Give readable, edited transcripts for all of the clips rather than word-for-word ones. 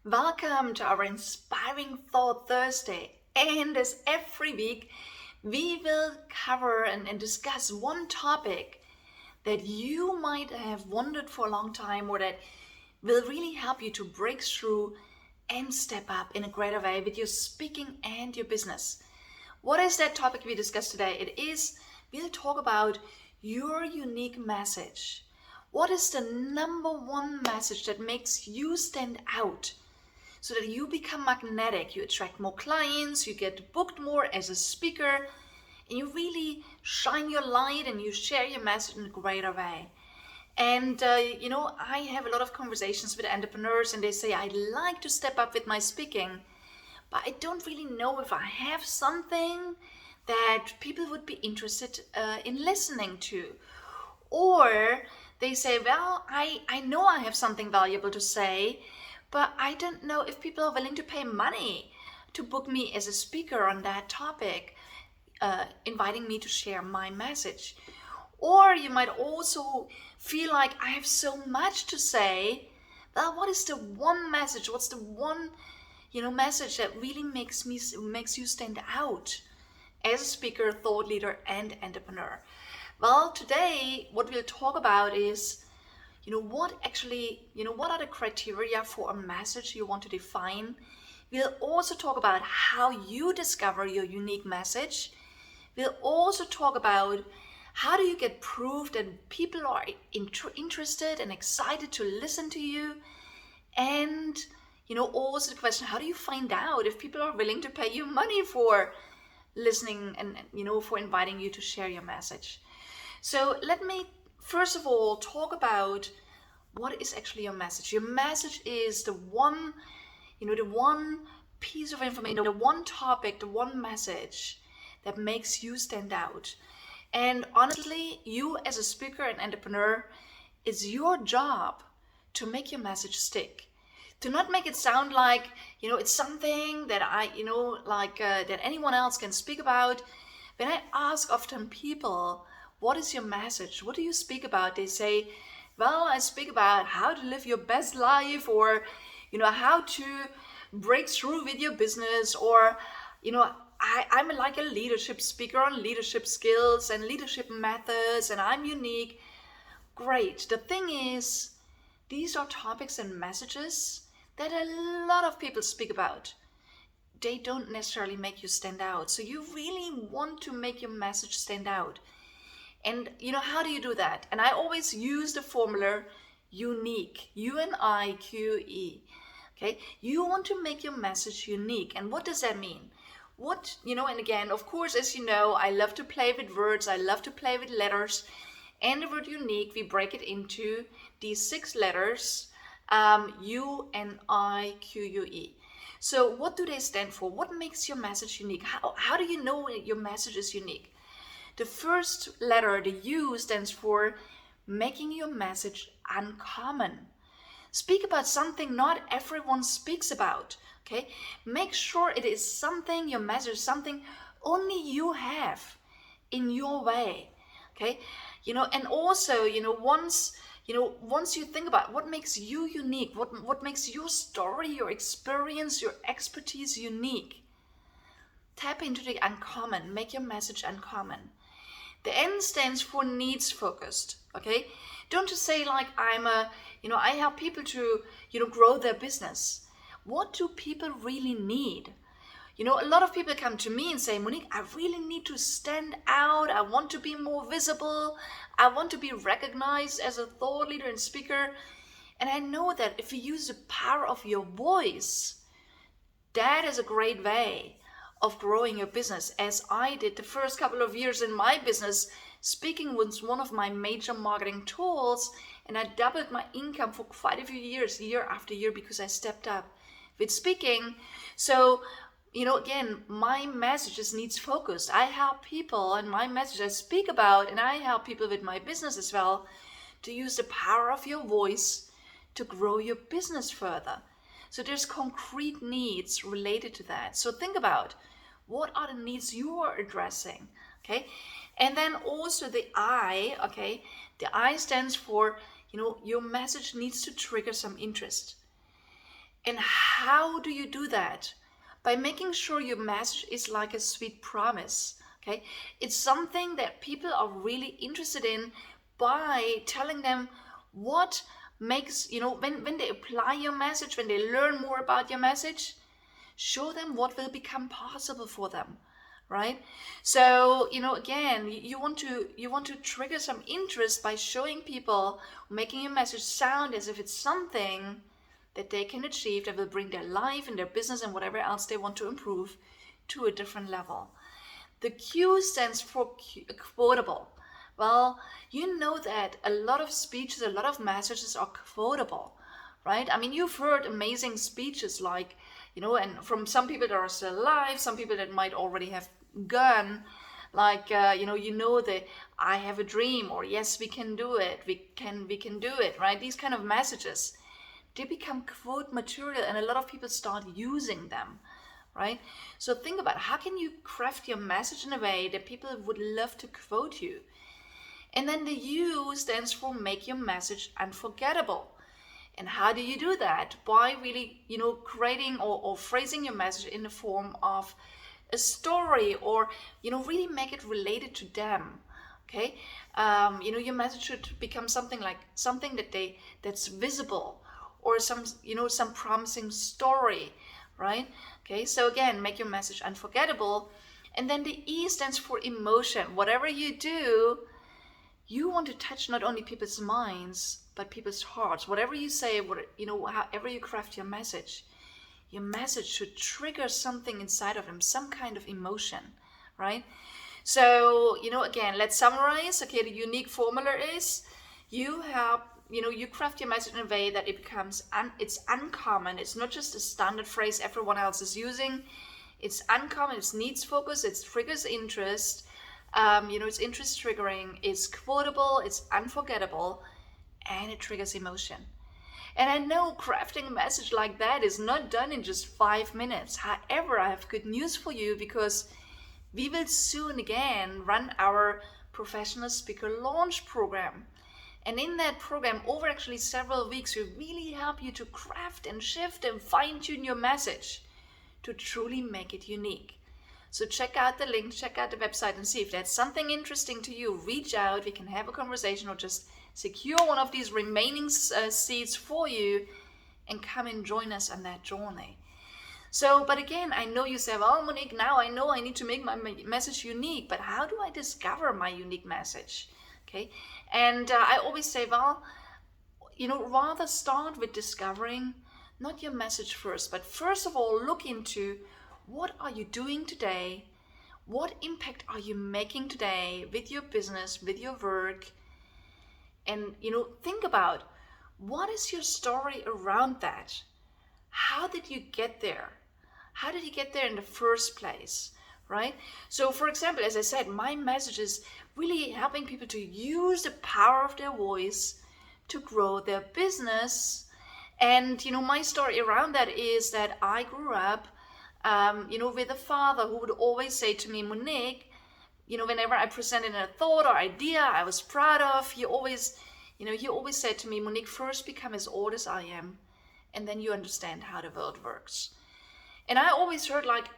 Welcome to our Inspiring Thought Thursday. And as every week, we will cover and discuss one topic that you might have wondered for a long time or that will really help you to break through and step up in a greater way with your speaking and your business. What is that topic we discuss today? We'll talk about your unique message. What is the number one message that makes you stand out? So that you become magnetic, you attract more clients, you get booked more as a speaker, and you really shine your light and you share your message in a greater way. And I have a lot of conversations with entrepreneurs, and they say, I'd like to step up with my speaking, but I don't really know if I have something that people would be interested in listening to. Or they say, well, I know I have something valuable to say, but I don't know if people are willing to pay money to book me as a speaker on that topic, inviting me to share my message. Or you might also feel like I have so much to say. Well, what is the one message? What's the one, message that really makes you stand out as a speaker, thought leader, and entrepreneur? Well, today what we'll talk about is what are the criteria for a message you want to define. We'll also talk about how you discover your unique message. We'll also talk about how do you get proof that people are interested and excited to listen to you. And, also the question, how do you find out if people are willing to pay you money for listening and, for inviting you to share your message. So let me first of all talk about what is actually your message. Your message is the one piece of information, the one topic, the one message that makes you stand out. And honestly, you as a speaker and entrepreneur, it's your job to make your message stick. To not make it sound like, it's something that that anyone else can speak about. When I ask often people, what is your message? What do you speak about? They say, well, I speak about how to live your best life, or, how to break through with your business, or, I'm like a leadership speaker on leadership skills and leadership methods, and I'm unique. Great. The thing is, these are topics and messages that a lot of people speak about. They don't necessarily make you stand out. So you really want to make your message stand out. And how do you do that? And I always use the formula unique, UNIQE. Okay, you want to make your message unique. And what does that mean? And again, of course, as you know, I love to play with words. I love to play with letters. And the word unique, we break it into these 6 letters, UNIQUE. So what do they stand for? What makes your message unique? How do you know your message is unique? The first letter, the U, stands for making your message uncommon. Speak about something not everyone speaks about. Okay? Make sure it is something, your message, something only you have in your way. Okay? And also, once you think about what makes you unique, what makes your story, your experience, your expertise unique, tap into the uncommon, make your message uncommon. The N stands for needs focused, okay? Don't just say like I help people to, grow their business. What do people really need? A lot of people come to me and say, Monique, I really need to stand out. I want to be more visible. I want to be recognized as a thought leader and speaker. And I know that if you use the power of your voice, that is a great way of growing your business. As I did the first couple of years in my business, speaking was one of my major marketing tools, and I doubled my income for quite a few years, year after year, because I stepped up with speaking. So, again, my message is needs focused. I help people, and my message I speak about, and I help people with my business as well, to use the power of your voice to grow your business further. So there's concrete needs related to that. So think about what are the needs you are addressing, okay? And then also the I, okay? The I stands for, your message needs to trigger some interest. And how do you do that? By making sure your message is like a sweet promise. Okay, it's something that people are really interested in, by telling them what makes, when they apply your message, when they learn more about your message, show them what will become possible for them, right? So again, you want to trigger some interest by showing people, making your message sound as if it's something that they can achieve, that will bring their life and their business and whatever else they want to improve to a different level. The Q stands for quotable. Well, you know that a lot of speeches, a lot of messages are quotable, right? I mean, you've heard amazing speeches like, and from some people that are still alive, some people that might already have gone, like, that I have a dream, or yes, we can do it, we can do it, right? These kind of messages, they become quote material, and a lot of people start using them, right? So think about, how can you craft your message in a way that people would love to quote you? And then the U stands for make your message unforgettable. And how do you do that? By really, creating or phrasing your message in the form of a story, or, really make it related to them. Okay, your message should become something that's visible, or some promising story, right? Okay, so again, make your message unforgettable. And then the E stands for emotion. Whatever you do, you want to touch not only people's minds, but people's hearts. Whatever you say, however you craft your message should trigger something inside of them, some kind of emotion, right? So, again, let's summarize. Okay, the unique formula is, you craft your message in a way that it becomes, it's uncommon. It's not just a standard phrase everyone else is using. It's uncommon, it's needs focus, it triggers interest, it's interest triggering, it's quotable, it's unforgettable, and it triggers emotion. And I know crafting a message like that is not done in just 5 minutes. However, I have good news for you, because we will soon again run our professional speaker launch program. And in that program, over actually several weeks, we really help you to craft and shift and fine-tune your message to truly make it unique. So check out the link, check out the website, and see if that's something interesting to you. Reach out, we can have a conversation, or just secure one of these remaining seats for you and come and join us on that journey. So, but again, I know you say, well, Monique, now I know I need to make my message unique, but how do I discover my unique message? Okay, and I always say, well, rather start with discovering not your message first, but first of all, look into, what are you doing today? What impact are you making today with your business, with your work? And, think about, what is your story around that? How did you get there? How did you get there in the first place, right? So, for example, as I said, my message is really helping people to use the power of their voice to grow their business. And, my story around that is that I grew up, with a father who would always say to me, Monique, whenever I presented a thought or idea I was proud of, he always said to me, Monique, first become as old as I am, and then you understand how the world works. And I always heard, like,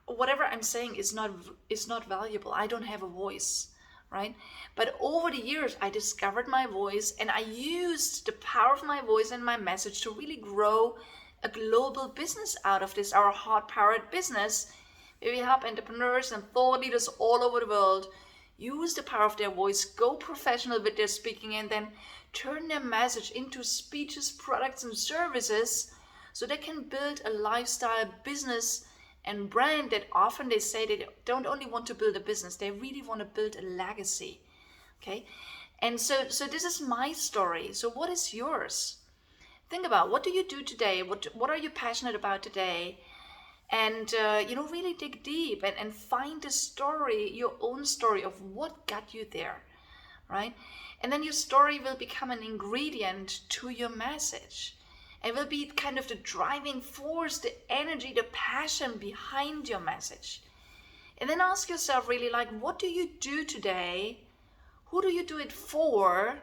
whatever I'm saying is not valuable. I don't have a voice, right? But over the years, I discovered my voice, and I used the power of my voice and my message to really grow a global business out of this, our HeartPowered business, where we help entrepreneurs and thought leaders all over the world use the power of their voice, go professional with their speaking, and then turn their message into speeches, products, and services, so they can build a lifestyle, business, and brand that often they say they don't only want to build a business, they really want to build a legacy. Okay? And so this is my story. So what is yours? Think about, what do you do today? What are you passionate about today? And really dig deep and find a story, your own story of what got you there, right? And then your story will become an ingredient to your message. It will be kind of the driving force, the energy, the passion behind your message. And then ask yourself, really, like, what do you do today? Who do you do it for?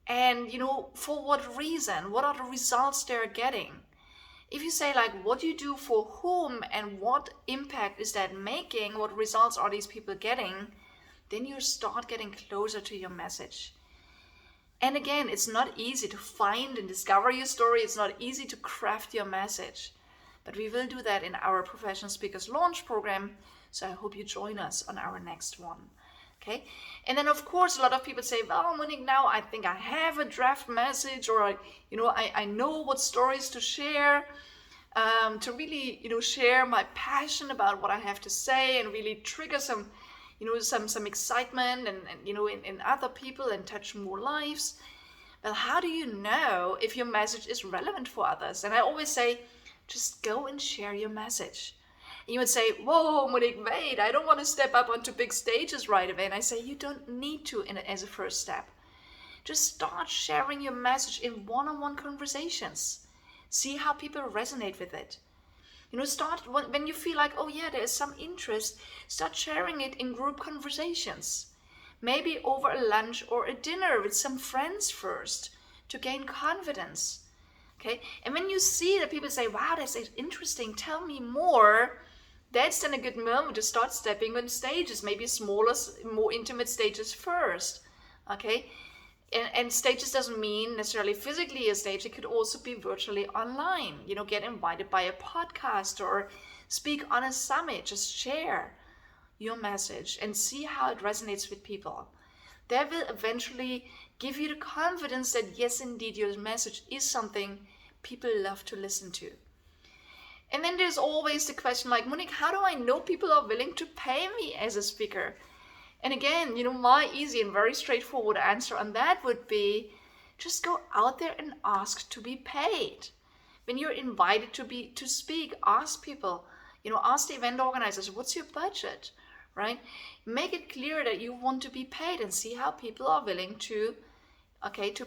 And, for what reason? What are the results they're getting? If you say like, what do you do for whom and what impact is that making, what results are these people getting, then you start getting closer to your message. And again, it's not easy to find and discover your story. It's not easy to craft your message. But we will do that in our Professional Speakers Launch program. So I hope you join us on our next one. Okay. And then of course, a lot of people say, well, Monique, now I think I have a draft message, or I know what stories to share, to really, share my passion about what I have to say and really trigger some excitement and in other people and touch more lives. Well, how do you know if your message is relevant for others? And I always say, just go and share your message. And you would say, whoa, Monique, wait, I don't want to step up onto big stages right away. And I say, you don't need to as a first step. Just start sharing your message in one-on-one conversations. See how people resonate with it. Start when you feel like, oh yeah, there is some interest, start sharing it in group conversations. Maybe over a lunch or a dinner with some friends first to gain confidence. Okay? And when you see that people say, wow, that's interesting, tell me more, that's then a good moment to start stepping on stages, maybe smaller, more intimate stages first. Okay? And stages doesn't mean necessarily physically a stage. It could also be virtually online. Get invited by a podcast or speak on a summit. Just share your message and see how it resonates with people. That will eventually give you the confidence that yes, indeed, your message is something people love to listen to. And then there's always the question like, Monique, how do I know people are willing to pay me as a speaker? And again, my easy and very straightforward answer on that would be just go out there and ask to be paid. When you're invited to speak, ask people, ask the event organizers, what's your budget, right? Make it clear that you want to be paid and see how people are willing to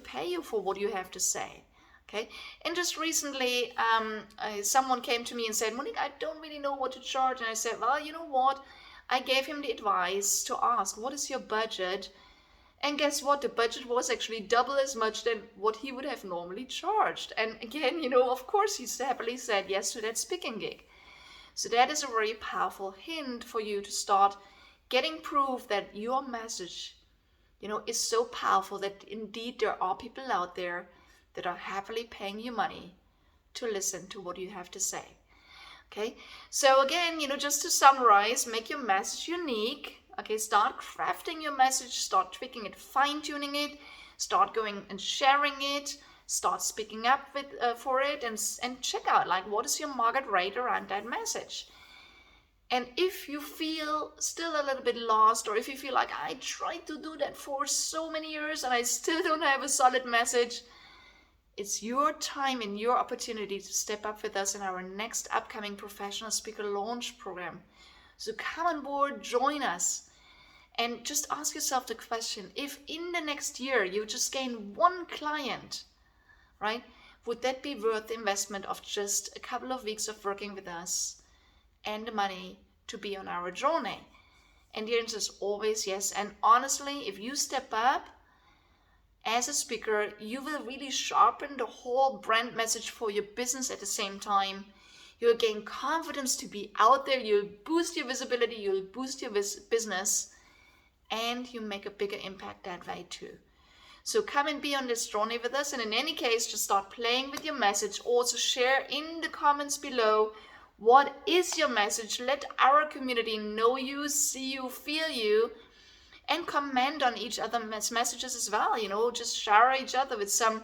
pay you for what you have to say. Okay. And just recently, someone came to me and said, Monique, I don't really know what to charge. And I said, well, you know what? I gave him the advice to ask, what is your budget? And guess what? The budget was actually double as much than what he would have normally charged. And again, of course, he happily said yes to that speaking gig. So that is a very powerful hint for you to start getting proof that your message, is so powerful that indeed there are people out there that are happily paying you money to listen to what you have to say. Okay, so again, just to summarize, make your message unique. Okay, start crafting your message, start tweaking it, fine-tuning it, start going and sharing it, start speaking up for it, and check out like what is your market rate around that message. And if you feel still a little bit lost, or if you feel like I tried to do that for so many years and I still don't have a solid message, it's your time and your opportunity to step up with us in our next upcoming Professional Speaker Launch program. So come on board, join us, and just ask yourself the question, if in the next year you just gain one client, right, would that be worth the investment of just a couple of weeks of working with us and the money to be on our journey? And the answer is always yes. And honestly, if you step up as a speaker, you will really sharpen the whole brand message for your business at the same time. You'll gain confidence to be out there. You'll boost your visibility. You'll boost your business. And you make a bigger impact that way too. So come and be on this journey with us. And in any case, just start playing with your message. Also share in the comments below, what is your message? Let our community know you, see you, feel you. And comment on each other's messages as well, just shower each other with some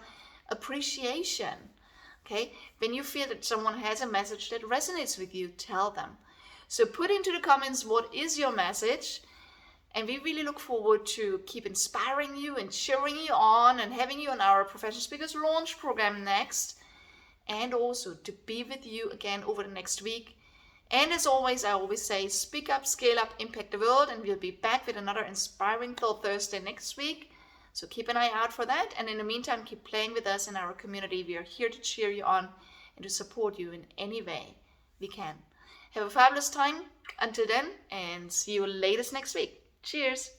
appreciation. Okay, when you feel that someone has a message that resonates with you, tell them. So put into the comments, what is your message? And we really look forward to keep inspiring you and cheering you on and having you on our Professional Speakers Launch program next. And also to be with you again over the next week. And as always, I always say, speak up, scale up, impact the world, and we'll be back with another Inspiring Thought Thursday next week. So keep an eye out for that. And in the meantime, keep playing with us in our community. We are here to cheer you on and to support you in any way we can. Have a fabulous time until then, and see you latest next week. Cheers.